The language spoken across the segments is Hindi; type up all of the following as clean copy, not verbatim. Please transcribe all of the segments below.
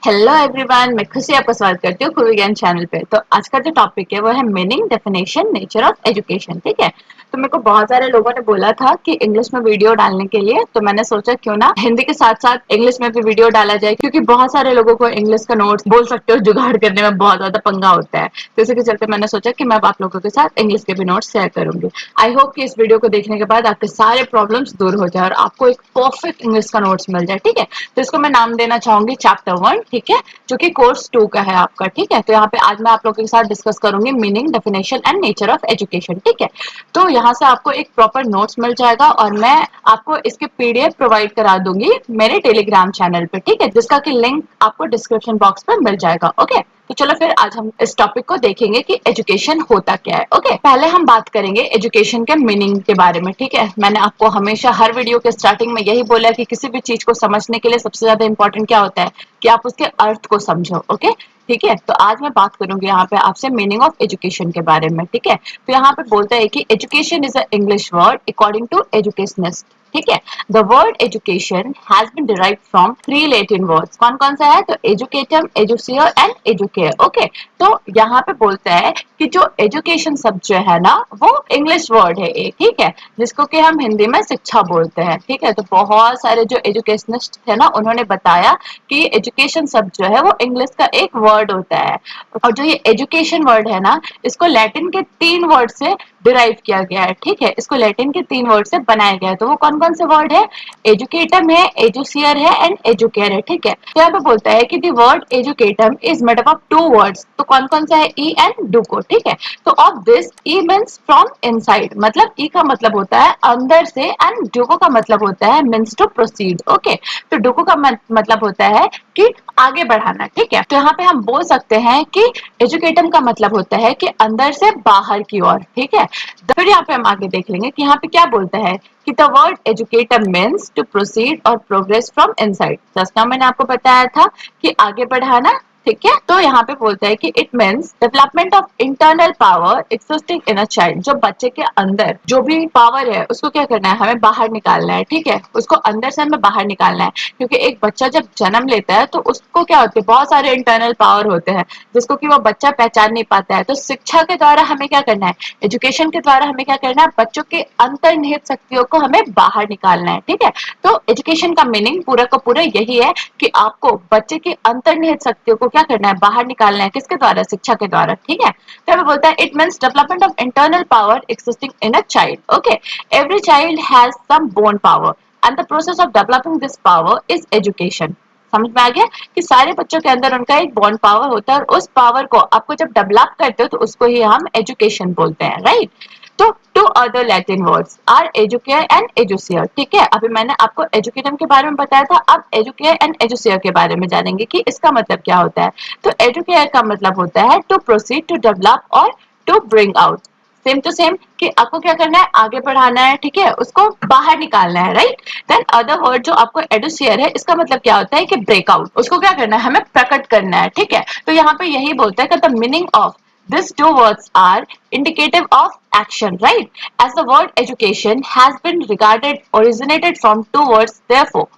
हेलो एवरीवन, मैं खुशी आपका स्वागत करती हूँ खूबी ज्ञान चैनल पे। तो आज का जो टॉपिक है वो है meaning, definition, nature of education. ठीक है। तो मेरे को बहुत सारे लोगों ने बोला था कि इंग्लिश में वीडियो डालने के लिए, तो मैंने सोचा क्यों ना हिंदी के साथ साथ इंग्लिश में भी वीडियो डाला जाए, क्योंकि बहुत सारे लोगों को इंग्लिश का नोट्स बोल सकते हो जुगाड़ करने में बहुत ज्यादा पंगा होता है। तो इसी के चलते मैंने सोचा कि मैं अब आप लोगों के साथ इंग्लिश के भी नोट्स शेयर करूंगी। आई होप कि इस वीडियो को देखने के बाद आपके सारे प्रॉब्लम्स दूर हो जाए और आपको एक परफेक्ट इंग्लिश का नोट्स मिल जाए। ठीक है। तो इसको मैं नाम देना चाहूंगी चैप्टर 1। ठीक है। जो कि कोर्स 2 का है आपका। ठीक है। तो यहाँ पे आज मैं आप लोगों के साथ डिस्कस करूंगी meaning, definition and nature of education. ठीक है। तो यहाँ से आपको एक प्रॉपर नोट्स मिल जाएगा और मैं आपको इसके पीडीएफ प्रोवाइड करा दूंगी मेरे टेलीग्राम चैनल पे। ठीक है। जिसका कि लिंक आपको डिस्क्रिप्शन बॉक्स में मिल जाएगा। ओके। तो चलो फिर आज हम इस टॉपिक को देखेंगे कि एजुकेशन होता क्या है। ओके। पहले हम बात करेंगे एजुकेशन के मीनिंग के बारे में। ठीक है। मैंने आपको हमेशा हर वीडियो के स्टार्टिंग में यही बोला कि किसी भी चीज को समझने के लिए सबसे ज्यादा इंपॉर्टेंट क्या होता है कि आप उसके अर्थ को समझो। ओके। ठीक है। तो आज मैं बात करूंगी यहाँ पे आपसे मीनिंग ऑफ एजुकेशन के बारे में। ठीक है। तो यहाँ पे बोलता है कि education is a English word according to educationist. ठीक है। The word education has been derived from 3 Latin words. कौन कौन सा है? तो educatum, educere and educare. Okay. तो यहाँ पे बोलता है कि जो एजुकेशन शब्द जो है ना वो इंग्लिश वर्ड है एक। ठीक है। जिसको कि हम हिंदी में शिक्षा बोलते हैं। ठीक है। तो बहुत सारे जो एजुकेशनिस्ट थे ना उन्होंने बताया कि एजुकेशन शब्द जो है वो इंग्लिश का एक वर्ड होता है। और जो ये एजुकेशन वर्ड है ना इसको लैटिन के 3 वर्ड से डिराइव किया गया है। ठीक है। इसको लैटिन के 3 वर्ड से बनाया गया है। तो वो कौन कौन से वर्ड है? एजुकेटम है, एजुसियर है एंड एजुकेयर है। ठीक है। तो यहाँ पे बोलता है कि the word educatum is made up of 2 words. तो कौन कौन सा है? E and duco. ठीक है। तो of this E means from inside, मतलब ई का मतलब होता है अंदर से एंड डुको का मतलब होता है मीन्स टू प्रोसीड। ओके। तो डुको का मतलब होता है कि आगे बढ़ाना। ठीक है। तो यहाँ पे हम बोल सकते हैं कि एजुकेटम का मतलब होता है कि अंदर से बाहर की ओर। ठीक है। फिर यहाँ पे हम आगे देख लेंगे कि यहाँ पे क्या बोलता है कि the word educatum means to proceed और progress from inside. Just now मैंने आपको बताया था कि आगे बढ़ाना। ठीक है। तो यहाँ पे बोलता है कि it means development of internal power existing in a child. जो बच्चे के अंदर जो भी पावर है उसको क्या करना है? हमें बाहर निकालना है। ठीक है। उसको अंदर से हमें बाहर निकालना है, क्योंकि एक बच्चा जब जन्म लेता है तो उसको क्या होते हैं? बहुत सारे इंटरनल पावर होते हैं जिसको कि वो बच्चा पहचान नहीं पाता है। तो शिक्षा के द्वारा हमें क्या करना है? एजुकेशन के द्वारा हमें क्या करना है? बच्चों के अंतर्निहित शक्तियों को हमें बाहर निकालना है। ठीक है। तो एजुकेशन का मीनिंग पूरा का पूरा यही है कि आपको बच्चे की अंतर्निहित शक्तियों को क्या करना है? बाहर निकालना है। किसके द्वारा? शिक्षा के द्वारा। ठीक है। तो बोलता है it means development of internal power existing in a child. Okay. Every child has some born power and the process of developing this power is education. समझ में आ गया कि सारे बच्चों के अंदर उनका एक बॉन्ड पावर होता है और उस पावर को आपको जब डेवलप करते हो तो उसको ही हम एजुकेशन बोलते हैं। राइट। तो 2 other Latin words are educare and educere. ठीक है। अभी मैंने आपको एजुकेटम के बारे में बताया था, अब एजुकेयर एंड एजुसियर के बारे में जानेंगे कि इसका मतलब क्या होता है। तो एजुकेयर का मतलब होता है टू प्रोसीड, टू डेवलप और to bring out. Same to same कि आपको क्या करना है? आगे बढ़ाना है। ठीक है। उसको बाहर निकालना है। राइट। देन अदर वर्ड जो आपको एडुसियर है इसका मतलब क्या होता है? कि ब्रेकआउट। उसको क्या करना है? हमें प्रकट करना है। ठीक है। तो यहाँ पे यही बोलता है कि the meaning of these 2 words are indicative of action, right? As the word education has been regarded originated from 2 words, therefore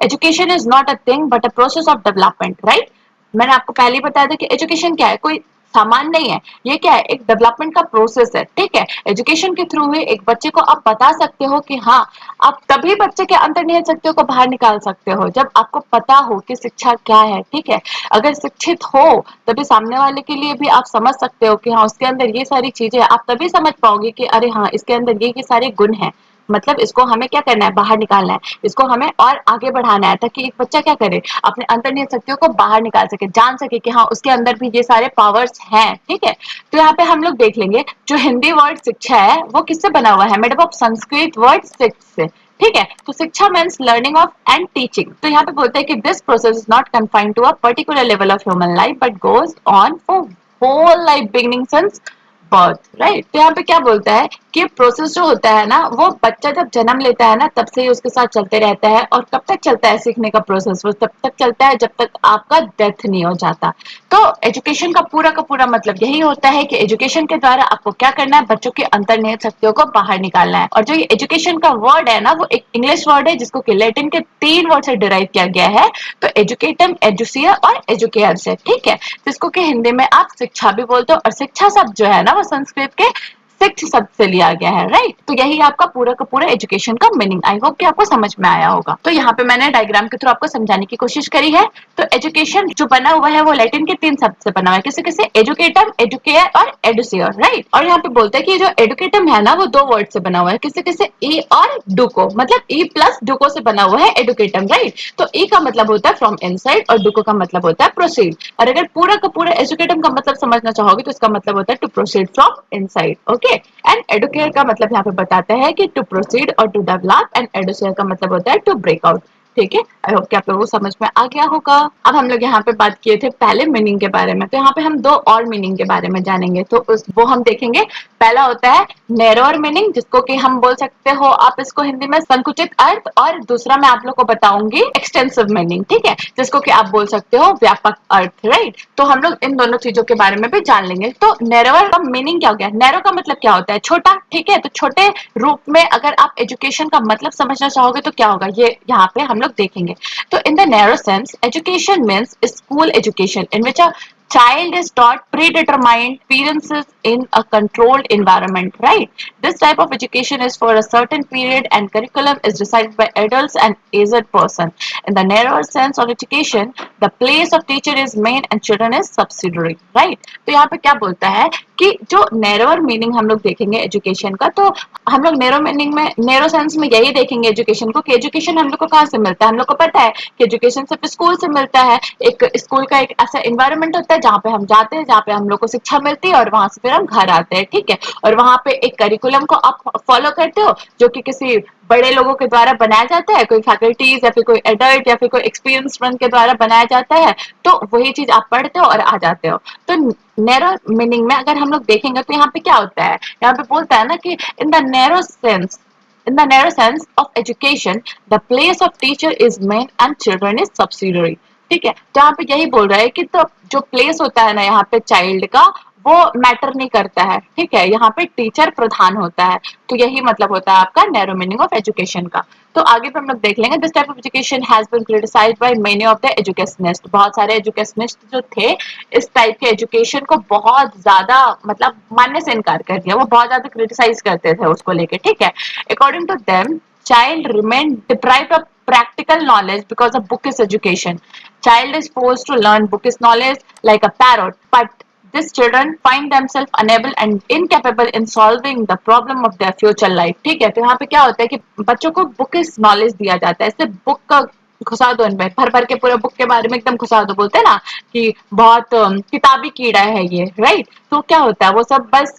education is not a thing but a process of development, right? मैंने आपको पहले ही बताया था कि एजुकेशन क्या है? कोई सामान नहीं है। ये क्या है? एक डेवलपमेंट का प्रोसेस है। ठीक है। एजुकेशन के थ्रू ही एक बच्चे को आप बता सकते हो कि हाँ, आप तभी बच्चे के अंतर्निहित शक्तियों को बाहर निकाल सकते हो जब आपको पता हो कि शिक्षा क्या है। ठीक है। अगर शिक्षित हो तभी सामने वाले के लिए भी आप समझ सकते हो कि हाँ उसके अंदर ये सारी चीजें, आप तभी समझ पाओगे कि अरे हाँ इसके अंदर ये सारे गुण हैं। मतलब इसको हमें क्या करना है? बाहर निकालना है। इसको हमें और आगे बढ़ाना है ताकि एक बच्चा क्या करे? अपने अंतर्निहित शक्तियों को बाहर निकाल सके, जान सके कि हाँ उसके अंदर भी ये सारे पावर्स हैं। ठीक है। तो यहाँ पे हम लोग देख लेंगे जो हिंदी वर्ड शिक्षा है वो किससे बना हुआ है? Made up of Sanskrit word shiksh से। ठीक है। तो shiksha means learning of and teaching. तो यहाँ पे बोलते हैं कि this process is not confined to a particular level of human life but goes on for whole life beginning since birth. Right. तो यहाँ पे क्या बोलता है कि प्रोसेस जो होता है ना वो बच्चा जब जन्म लेता है ना तब से ही उसके साथ चलते रहता है। और कब तक चलता है सीखने का प्रोसेस? वो तब तक चलता है जब तक आपका डेथ नहीं हो जाता। तो एजुकेशन का पूरा मतलब यही होता है कि एजुकेशन के द्वारा आपको क्या करना है, बच्चों की अंतर्निहित शक्तियों को बाहर निकालना है। और जो ये एजुकेशन का वर्ड है ना वो एक इंग्लिश वर्ड है जिसको कि लैटिन के 3 वर्ड से डिराइव किया गया है। तो एजुकेटम, एजुसिया और एजुकेयर से, ठीक है, जिसको कि हिंदी में आप शिक्षा भी बोलते हो। और शिक्षा शब्द जो है ना वो संस्कृत के शिक्ष शब्द से लिया गया है, राइट। तो यही आपका का पूरा एजुकेशन का मीनिंग। आई होप कि आपको समझ में आया होगा। तो यहाँ पे मैंने डायग्राम के थ्रू आपको समझाने की कोशिश करी है। तो एजुकेशन जो बना हुआ है वो लैटिन के 3 शब्द से बना हुआ है, किसे किसे? एजुकेटम, एजुकेयर और एडुसियर, राइट। और यहाँ पे बोलते हैं कि जो एडुकेटम है ना वो 2 वर्ड से बना हुआ है, किसे किसे? ई और डुको, मतलब ई प्लस डुको से बना हुआ है एडुकेटम, राइट। तो ई का मतलब होता है फ्रॉम इनसाइड और डुको का मतलब होता है प्रोसीड। और अगर पूरा का पूरा एजुकेटम का मतलब समझना चाहोगे तो इसका मतलब होता है to proceed from inside, okay. And educare का मतलब यहाँ पे बताते हैं कि टू प्रोसीड और टू डेवलप। एंड एडुसियर का मतलब होता है टू ब्रेक आउट, ठीक है। आई होप कि आप लोगों को समझ में आ गया होगा। अब हम लोग यहाँ पे बात किए थे पहले मीनिंग के बारे में, तो यहाँ पे हम 2 और मीनिंग के बारे में जानेंगे। तो वो हम देखेंगे। पहला होता है नैरोर मीनिंग, जिसको कि हम बोल सकते हो आप इसको हिंदी में संकुचित अर्थ। और दूसरा मैं आप लोग को बताऊंगी एक्सटेंसिव मीनिंग, ठीक है, जिसको कि आप बोल सकते हो व्यापक अर्थ, राइट। तो हम लोग इन दोनों चीजों के बारे में भी जान लेंगे। तो नैरोर का मीनिंग क्या हो गया? नैरो का मतलब क्या होता है? छोटा, ठीक है। तो छोटे रूप में अगर आप एजुकेशन का मतलब समझना चाहोगे तो क्या होगा, ये यहाँ पे हम लोग देखेंगे। तो in the narrow sense, education means school education in which a child is taught predetermined experiences in a controlled environment, right? This type of education is for a certain period and curriculum is decided by adults and aged person. In the narrower sense of education, the place of teacher is main and children is subsidiary, right? तो यहाँ पे क्या बोलता है कि जो नैरोअर मीनिंग हम लोग देखेंगे एजुकेशन का, तो हम लोग नैरो मीनिंग में, नैरो सेंस में यही देखेंगे एजुकेशन को कि एजुकेशन हम लोग को कहाँ से मिलता है। हम लोग को पता है कि एजुकेशन सिर्फ स्कूल से मिलता है। एक स्कूल का एक ऐसा इन्वायरमेंट होता है जहाँ पे हम जाते हैं, जहाँ पे हम लोग को शिक्षा मिलती है और वहां से फिर हम घर आते हैं, ठीक है। और वहां पे एक करिकुलम को आप फॉलो करते हो जो कि किसी बड़े लोगों के द्वारा बनाया जाता है, कोई फैकल्टीज या फिर कोई एडल्ट या फिर कोई एक्सपीरियंस के द्वारा बनाया जाता है। तो वही चीज आप पढ़ते हो और आ जाते हो। तो नैरो मीनिंग में अगर हम लोग देखेंगे तो यहाँ पे क्या होता है, यहाँ पे बोलता है ना कि in the narrow sense, in the narrow sense of education, the place of teacher is main and children is subsidiary, ठीक है। तो यहाँ पे यही बोल रहा है कि तो जो प्लेस होता है ना यहाँ पे चाइल्ड का, वो मैटर नहीं करता है, ठीक है। यहाँ पे टीचर प्रधान होता है। तो यही मतलब होता है आपका नैरो मीनिंग ऑफ एजुकेशन का। तो आगे पे हम लोग देख लेंगे। This type of education has been criticised by many of the educationist. बहुत सारे एजुकेशनिस्ट जो थे इस टाइप के एजुकेशन को बहुत ज्यादा मतलब मानने से इनकार कर दिया। वो बहुत ज्यादा क्रिटिसाइज करते थे उसको लेके, ठीक है। According to them, child remain deprived of practical knowledge because of bookish education. Child is forced to learn bookish knowledge like a parrot, but these children find themselves unable and incapable in solving the problem of their future life. ठीक है। तो यहाँ पे क्या होता है कि बच्चों को बुकिश नॉलेज दिया जाता है। इससे बुक का घुसा दो इनमें, भर भर के पूरे बुक के बारे में एकदम घुसा दो। बोलते हैं ना कि बहुत किताबी कीड़ा है ये, राइट। तो क्या होता है वो सब बस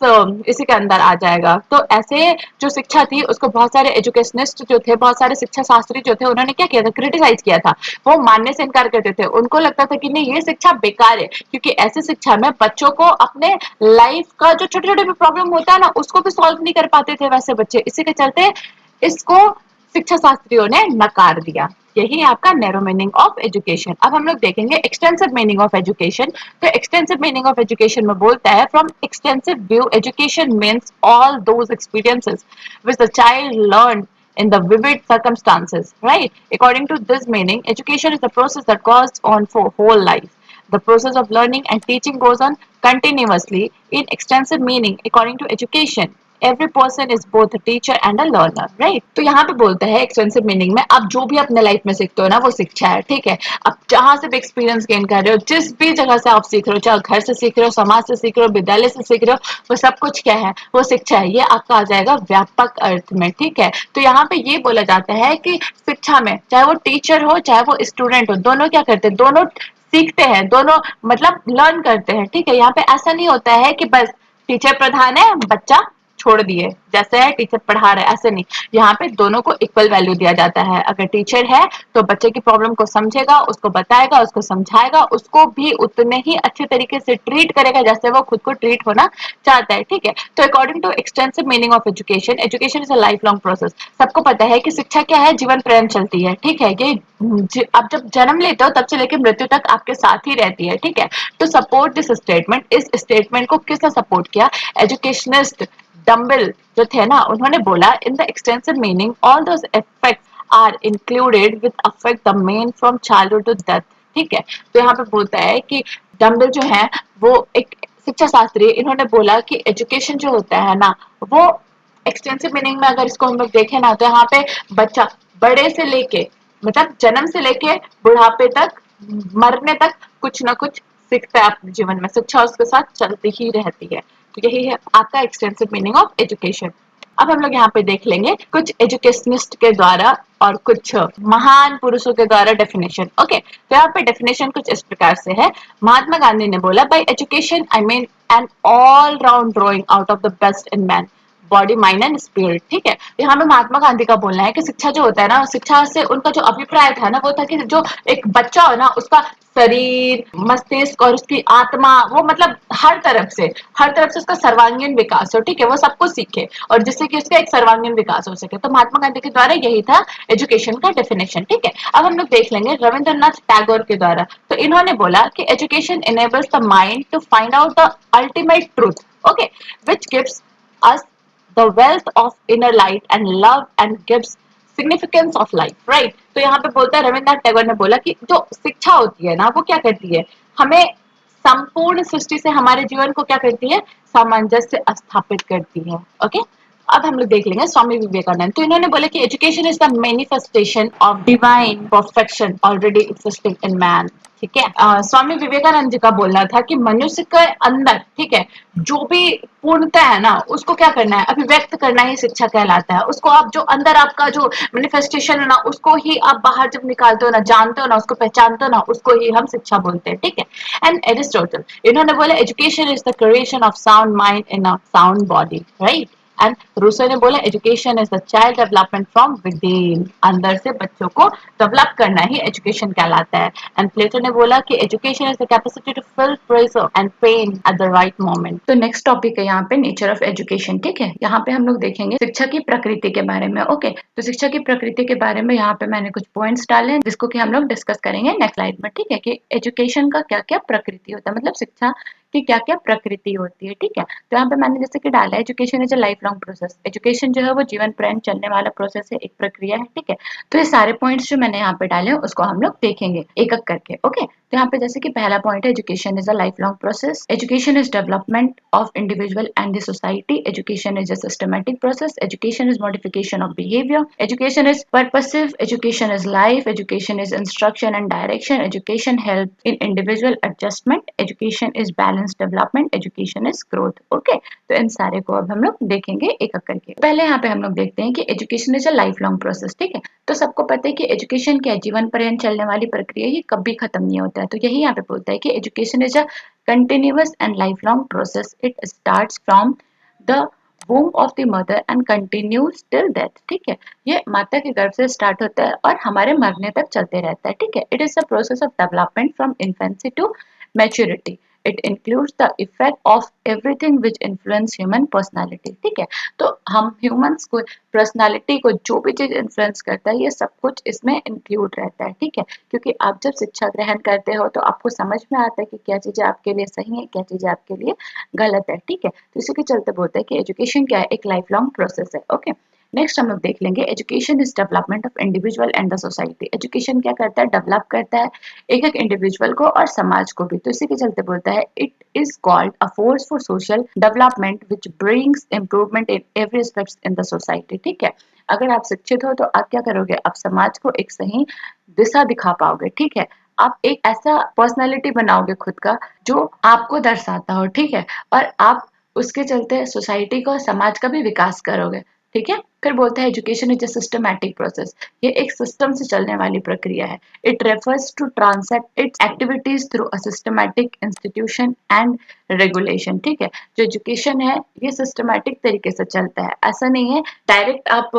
इसी के अंदर आ जाएगा। तो ऐसे जो शिक्षा थी उसको बहुत सारे एजुकेशनिस्ट जो थे, बहुत सारे शिक्षा शास्त्री जो थे, उन्होंने क्या किया था, क्रिटिसाइज किया था। वो मानने से इनकार करते थे। उनको लगता था कि नहीं ये शिक्षा बेकार है, क्योंकि ऐसी शिक्षा में बच्चों को अपने लाइफ का जो छोटे छोटे भी प्रॉब्लम होता है ना उसको भी सॉल्व नहीं कर पाते थे वैसे बच्चे। इसी के चलते इसको शिक्षा शास्त्रियों ने नकार दिया। यही आपका नैरो मीनिंग ऑफ एजुकेशन। अब हम लोग देखेंगे एक्सटेंसिव मीनिंग ऑफ एजुकेशन। तो एक्सटेंसिव मीनिंग ऑफ एजुकेशन में बोलता है from extensive view education means all those experiences which the child learn in the vivid circumstances, right? According to this meaning, education is the process that goes on for whole life. The process of learning and teaching goes on continuously. In extensive meaning, according to education, every person is both a teacher and a learner, right? तो यहाँ पे बोलते हैं एक्सटेंसिव मीनिंग में आप जो भी अपने लाइफ में सीखते हो ना वो शिक्षा है, ठीक है। आप जहां से भी एक्सपीरियंस गेन कर रहे हो, जिस भी जगह से आप सीख रहे हो, चाहे घर से सीख रहे हो, समाज से सीख रहे हो, विद्यालय से सीख रहे हो, वो सब कुछ क्या है, वो शिक्षा है। ये आपका आ जाएगा व्यापक अर्थ में, ठीक है। तो यहाँ पे ये बोला जाता है कि शिक्षा में चाहे वो टीचर हो चाहे वो स्टूडेंट हो, दोनों क्या करते हैं, दोनों सीखते हैं, दोनों मतलब लर्न करते हैं, ठीक है। यहाँ पे ऐसा नहीं होता है कि बस टीचर प्रधान है, बच्चा छोड़ दिए, जैसे है टीचर पढ़ा रहा है ऐसे नहीं, यहाँ पे दोनों को इक्वल वैल्यू दिया जाता है। अगर टीचर है तो बच्चे की प्रॉब्लम को समझेगा, उसको बताएगा, उसको समझाएगा, उसको भी उतने ही अच्छे तरीके से ट्रीट करेगा जैसे वो खुद को ट्रीट होना चाहता है, ठीक है। तो according to extensive meaning of education, education is a life long process. सबको पता है कि शिक्षा क्या है, जीवन पर्यंत चलती है, ठीक है। ये आप जब जन्म लेते हो तब से लेकर मृत्यु तक आपके साथ ही रहती है, ठीक है। तो सपोर्ट दिस स्टेटमेंट, इस स्टेटमेंट को किसने सपोर्ट किया? एजुकेशनिस्ट डम्बल जो थे ना, उन्होंने बोला in the extensive meaning all those effects are included with affect the man from childhood to death, ठीक है। तो यहाँ पे बोलता है कि डम्बल जो है वो एक शिक्षा शास्त्री, इन्होंने बोला कि एजुकेशन जो होता है ना वो एक्सटेंसिव मीनिंग में अगर इसको हम लोग देखें ना, तो यहाँ पे बच्चा बड़े से लेके मतलब जन्म से लेके बुढ़ापे तक, मरने तक कुछ ना कुछ सीखता है अपने जीवन में, शिक्षा उसके साथ चलती ही रहती है। तो यही है आपका एक्सटेंसिव मीनिंग ऑफ एजुकेशन। अब हम लोग यहाँ पे देख लेंगे कुछ एजुकेशनिस्ट के द्वारा और कुछ महान पुरुषों के द्वारा डेफिनेशन। ओके, तो यहाँ पे डेफिनेशन कुछ इस प्रकार से है। महात्मा गांधी ने बोला, by education I mean an all round drawing out of the best in man, body mind and spirit, ठीक है। यहाँ पे महात्मा गांधी का बोलना है कि शिक्षा जो होता है ना, शिक्षा से उनका जो अभिप्राय था ना वो था कि जो एक बच्चा हो ना उसका शरीर, मस्तिष्क और उसकी आत्मा, वो मतलब हर तरफ से उसका सर्वांगीण विकास हो, ठीक है, वो सब कुछ सीखे और जिससे कि उसका एक सर्वांगीण विकास हो सके। तो महात्मा गांधी के द्वारा यही था एजुकेशन का डेफिनेशन, ठीक है। अब हम लोग देख लेंगे रविंद्रनाथ टैगोर के द्वारा। तो इन्होंने बोला कि education enables the mind to find out the ultimate truth, okay, which gives us the wealth of inner light and love and gives significance of life, right? तो यहाँ पे बोलता है रविन्द्रनाथ टैगोर ने बोला कि जो शिक्षा होती है ना वो क्या करती है, हमें संपूर्ण सृष्टि से हमारे जीवन को क्या करती है, सामंजस्य स्थापित करती है। ओके, अब हम लोग देख लेंगे स्वामी विवेकानंद। तो इन्होंने बोला कि education is the manifestation of divine perfection already existing in man, ठीक है। स्वामी विवेकानंद जी का बोलना था कि मनुष्य के अंदर, ठीक है, जो भी पूर्णता है ना उसको क्या करना है, अभिव्यक्त करना ही शिक्षा कहलाता है। उसको आप जो अंदर आपका जो मैनिफेस्टेशन है ना उसको ही आप बाहर जब निकालते हो ना, जानते हो ना, उसको पहचानते हो ना, उसको ही हम शिक्षा बोलते हैं, ठीक है। एंड एरिस्टोटल इन्होंने बोला education is the creation of sound mind in a sound body, right. And Rousseau ने बोला education is the child development from within, अंदर से बच्चों को डेवलप करना ही एजुकेशन कहलाता है। एंड प्लेटो ने बोला कि education is the capacity to feel pleasure and pain at the right moment. तो नेक्स्ट टॉपिक है यहाँ पे नेचर ऑफ एजुकेशन, ठीक है। यहाँ पे हम लोग देखेंगे शिक्षा की प्रकृति के बारे में। ओके, तो शिक्षा की प्रकृति के बारे में यहाँ पे मैंने कुछ पॉइंट्स डाले हैं जिसको कि हम लोग डिस्कस करेंगे नेक्स्ट स्लाइड में, ठीक है, कि एजुकेशन का क्या क्या प्रकृति होता है, मतलब शिक्षा की क्या क्या प्रकृति होती है, ठीक है। तो यहाँ पे मैंने जैसे कि डाला है education is a life long process, education जो है वो जीवन पर्यंत चलने वाला प्रोसेस है, एक प्रक्रिया है, ठीक है। तो ये सारे पॉइंट्स जो मैंने यहाँ पे डाले हैं उसको हम लोग देखेंगे एक एक करके। ओके, तो यहाँ पे जैसे कि पहला पॉइंट है education is a life long process, education is development of individual and the society, education is a systematic process, education is modification of behaviour, education is purposive, education is life, education is instruction and direction, education help in individual adjustment, education is balance development, education is growth. Okay, तो इन सारे को अब हम लोग देखेंगे एक एक करके। पहले यहाँ पे हम लोग देखते हैं कि education is a life long process, ठीक है। तो सबको पता है कि एजुकेशन क्या है, जीवन पर्यंत चलने वाली प्रक्रिया, ये कभी खत्म नहीं होता है। तो यही यहाँ पे बोलता है कि education is a continuous and life long process, it starts from the womb of the mother and continues till death, ठीक है। ये माता के गर्भ से स्टार्ट होता है और हमारे मरने तक चलते रहता है, ठीक है। It is the process of development from infancy to maturity, it includes the effect of everything which influence human personality, ठीक है। तो हम ह्यूमंस को पर्सनालिटी को जो भी चीज इन्फ्लुएंस करता है ये सब कुछ इसमें इंक्लूड रहता है, ठीक है। क्योंकि आप जब शिक्षा ग्रहण करते हो तो आपको समझ में आता है कि क्या चीजें आपके लिए सही है, क्या चीजें आपके लिए गलत है, ठीक है। तो इसी के चलते बोलते हैं कि एजुकेशन क्या है, एक लाइफ लॉन्ग प्रोसेस है। ओके, नेक्स्ट हम लोग देख लेंगे education is development of individual and the society, education क्या करता है, डेवलप करता है एक एक इंडिविजुअल को और समाज को भी। तो इसी के चलते बोलता है it is called a force for social development which brings improvement in every aspects in the society, ठीक है। अगर आप शिक्षित हो तो आप क्या करोगे, आप समाज को एक सही दिशा दिखा पाओगे, ठीक है। आप एक ऐसा पर्सनालिटी बनाओगे खुद का जो आपको दर्शाता हो, ठीक है, और आप उसके चलते सोसाइटी को समाज का भी विकास करोगे, ठीक है। फिर बोलते हैं education is a systematic process, ये एक सिस्टम से चलने वाली प्रक्रिया है। It refers to transact its activities through a systematic institution and regulation. ठीक है, जो एजुकेशन है ये सिस्टमैटिक तरीके से चलता है, ऐसा नहीं है डायरेक्ट आप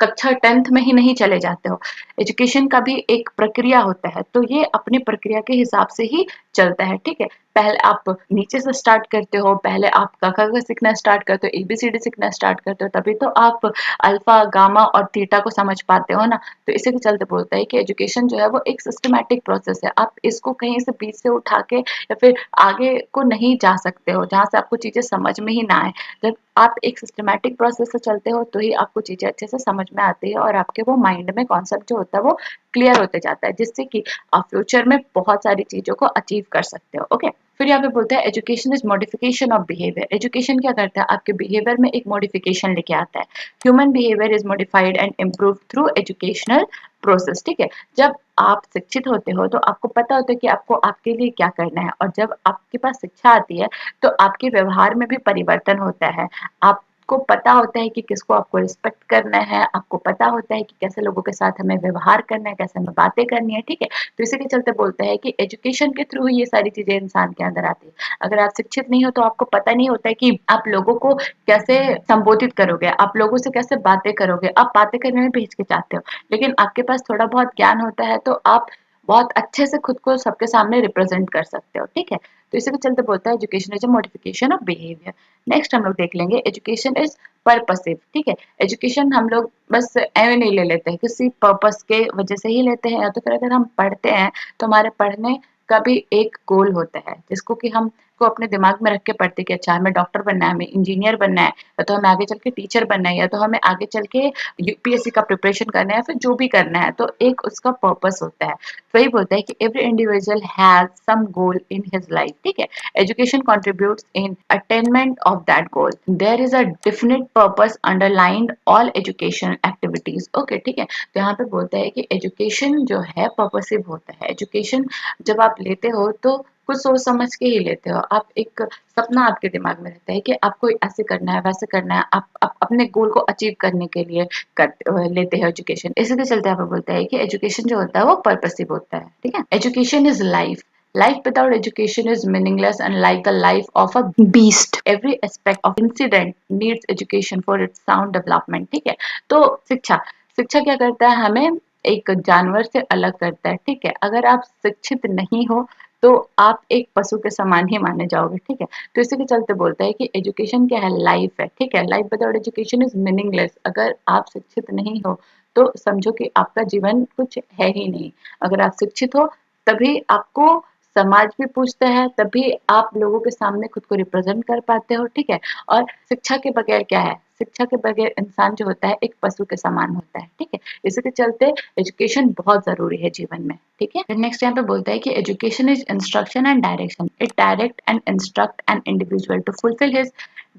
कक्षा 10th में ही नहीं चले जाते हो। एजुकेशन का भी एक प्रक्रिया होता है, तो ये अपनी प्रक्रिया के हिसाब से ही चलता है। ठीक है, पहले आप नीचे से स्टार्ट करते हो, पहले आप क ख ग सीखना स्टार्ट करते हो, ABCD सीखना स्टार्ट करते हो, तभी तो आप अल्फा, गामा और थीटा को समझ पाते हो ना। तो इसी के चलते बोलता है कि एजुकेशन जो है वो एक सिस्टमैटिक प्रोसेस है। आप इसको कहीं से बीच से उठा के या फिर आगे को नहीं जा सकते हो जहाँ से आपको चीजें समझ में ही ना आए। जब आप एक सिस्टमैटिक प्रोसेस से चलते हो तो ही आपको चीजें अच्छे से समझ में आती है और आपके वो माइंड में कॉन्सेप्ट जो होता है वो क्लियर होते जाता है, जिससे कि आप फ्यूचर में बहुत सारी चीजों को अचीव कर सकते हो। ओके, फिर यहाँ पे बोलते हैं education is modification of behaviour. Education क्या करता है, आपके बिहेवियर में एक मॉडिफिकेशन लेके आता है। Human behaviour is modified and improve through educational process. ठीक है, जब आप शिक्षित होते हो तो आपको पता होता है कि आपको आपके लिए क्या करना है, और जब आपके पास शिक्षा आती है तो आपके व्यवहार में भी परिवर्तन होता है। आपको पता होता है कि किसको आपको रिस्पेक्ट करना है, आपको पता होता है कि कैसे लोगों के साथ हमें व्यवहार करना है, कैसे हमें बातें करनी है। ठीक है, तो इसी के चलते बोलते हैं कि एजुकेशन के थ्रू ही ये सारी चीजें इंसान के अंदर आती है। अगर आप शिक्षित नहीं हो तो आपको पता नहीं होता है कि आप लोगों को कैसे संबोधित करोगे, आप लोगों से कैसे बातें करोगे, आप बातें करने में भी हिचकिचाते हो। लेकिन आपके पास थोड़ा बहुत ज्ञान होता है तो आप बहुत अच्छे से खुद को सबके सामने रिप्रेजेंट कर सकते हो। ठीक है, तो इसी के चलते बोलता है education is a modification of behaviour. Next हम लोग देख लेंगे एजुकेशन इज पर्पसिव। ठीक है, एजुकेशन हम लोग बस एवे नहीं ले लेते हैं, किसी पर्पस के वजह से ही लेते हैं। या तो फिर अगर हम पढ़ते हैं तो हमारे पढ़ने का भी एक गोल होता है, जिसको कि हम को अपने दिमाग में रख के पढ़ते कि अच्छा हमें डॉक्टर बनना है, हमें इंजीनियर बनना है, या तो हमें आगे चल के टीचर बनना है, या तो हमें आगे चल के यूपीएससी का प्रिपरेशन करना है, फिर जो भी करना है तो एक उसका पर्पस होता है। तो वही बोलता है कि every individual has some goal in his life. ठीक है, education contributes in attainment of that goal. There is a definite purpose underlined all education activities. Okay, ठीक है, तो यहाँ पे बोलता है कि एजुकेशन जो है पर्पसिव होता है। एजुकेशन जब आप लेते हो तो कुछ सोच समझ के ही लेते हो। आप एक सपना आपके दिमाग में रहता है कि आपको ऐसे करना है, वैसे करना है, आप अपने गोल को अचीव करने के लिए लेते हैं एजुकेशन। इसी के चलते यहाँ पे बोलता है कि एजुकेशन जो होता है वो पर्पसिव होता है। ठीक है, education is life. Life without education is meaningless and like the life of a beast. Every aspect of incident needs education for its sound development. ठीक है, तो शिक्षा शिक्षा क्या करता है, हमें एक जानवर से अलग करता है। ठीक है, अगर आप शिक्षित नहीं हो तो आप एक पशु के समान ही माने जाओगे। ठीक है, तो इसी के चलते बोलता है कि एजुकेशन क्या है, लाइफ है। ठीक है, life without education is meaningless. अगर आप शिक्षित नहीं हो तो समझो कि आपका जीवन कुछ है ही नहीं। अगर आप शिक्षित हो तभी आपको समाज भी पूछता है, तभी आप लोगों के सामने खुद को रिप्रेजेंट कर पाते हो। ठीक है, और शिक्षा के बगैर क्या है, शिक्षा के बगैर इंसान जो होता है एक पशु के समान होता है। ठीक है, इसी के चलते एजुकेशन बहुत जरूरी है जीवन में। ठीक है, नेक्स्ट यहाँ पे बोलता है कि education is instruction and direction. It direct and instruct an individual to fulfil his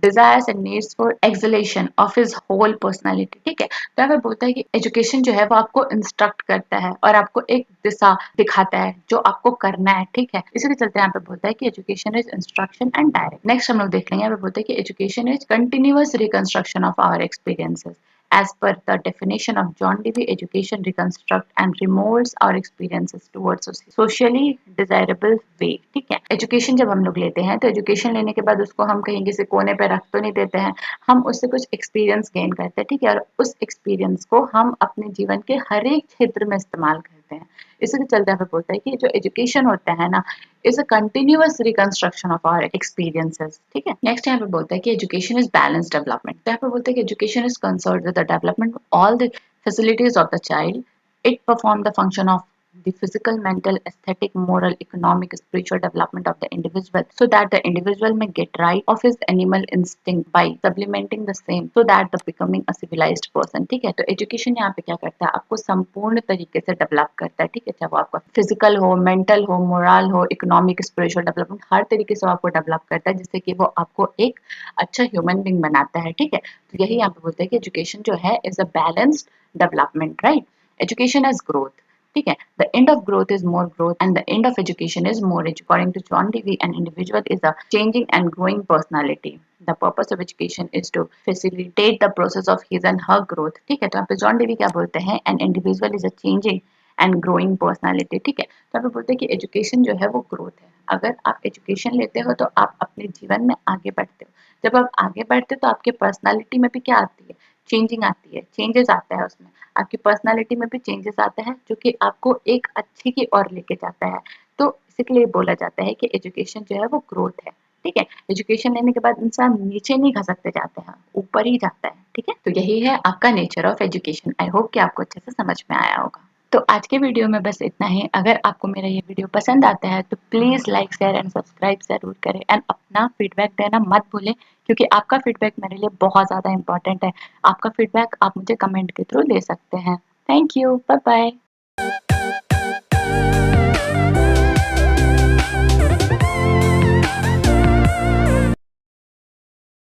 desires and needs for exhalation of his whole personality। ठीक है, तो यहाँ पे बोलता है कि एजुकेशन जो है वो आपको इंस्ट्रक्ट करता है और आपको एक दिशा दिखाता है जो आपको करना है। ठीक है, इसी के चलते यहाँ पे बोलता है कि education is instruction and direct. Next हम लोग देख लेंगे, यहाँ पे बोलता है कि education is continuous reconstruction of our experiences. As per the definition of John Dewey, education reconstructs and remolds our experiences towards socially desirable way। ठीक है, एजुकेशन जब हम लोग लेते हैं तो एजुकेशन लेने के बाद उसको हम कहीं किसी कोने पे रख तो नहीं देते हैं, हम उससे कुछ एक्सपीरियंस गेन करते हैं। ठीक है, और उस एक्सपीरियंस को हम अपने जीवन के हर एक क्षेत्र में इस्तेमाल करते हैं। इसी के चलते हमें बोलता है कि जो एजुकेशन होता है ना, is a continuous reconstruction of our experiences. ठीक है, नेक्स्ट यहाँ पे बोलता है कि एजुकेशन इज बैलेंस डेवलपमेंट। तो यहाँ पे बोलता है कि education is concerned with the development of all the facilities of the child. It perform the function of the physical, mental, aesthetic, moral, economic, spiritual development of the individual, so that the individual may get rid of his animal instinct by supplementing the same, so that the becoming a civilized person। ठीक है, तो एजुकेशन यहाँ पे क्या करता है, आपको संपूर्ण तरीके से डेवलप करता है। ठीक है, चाहे वो आपका फिजिकल हो, मेंटल हो, मोरल हो, इकोनॉमिक, स्पिरिचुअल डेवलपमेंट, हर तरीके से आपको डेवलप करता है, जिससे कि वो आपको एक अच्छा ह्यूमन बींग बनाता है। ठीक है, तो यही यहाँ पे बोलते हैं कि एजुकेशन जो है is a balanced development. Right, education as growth. ठीक है. The end of growth is more growth and the end of education is more age. According to John Dewey, an individual is a changing and growing personality. The purpose of education is to facilitate the process of his and her growth. ठीक है, तो यहाँ पे जॉन डीवी क्या बोलते हैं, N individual is a changing and growing personality. ठीक है, तो यहाँ पे बोलते हैं कि एजुकेशन जो है वो ग्रोथ है. अगर आप एजुकेशन लेते हो तो आप अपने जीवन में आगे बढ़ते हो. जब आप आगे बढ़ते हो तो आपके पर्सनालिटी में भी क्या आती है, चेंजिंग आती है, चेंजेस आता है उसमें. आपकी पर्सनालिटी में भी चेंजेस आता है जो कि आपको एक अच्छे की ओर लेके जाता है. तो इसीलिए बोला जाता है कि एजुकेशन जो है वो ग्रोथ है. ठीक है, एजुकेशन लेने के बाद इंसान नीचे नहीं खसकते जाते हैं, ऊपर ही जाता है. ठीक है, तो यही है आपका nature of education. I hope कि आपको अच्छे से समझ में आया होगा. तो आज के वीडियो में बस इतना ही. अगर आपको मेरा ये वीडियो पसंद आता है तो please like share and subscribe ज़रूर करें एंड अपना फीडबैक देना मत भूलें, क्योंकि आपका फीडबैक मेरे लिए बहुत ज़्यादा इंपॉर्टेंट है. आपका फीडबैक आप मुझे कमेंट के थ्रू दे सकते हैं. Thank you. Bye bye.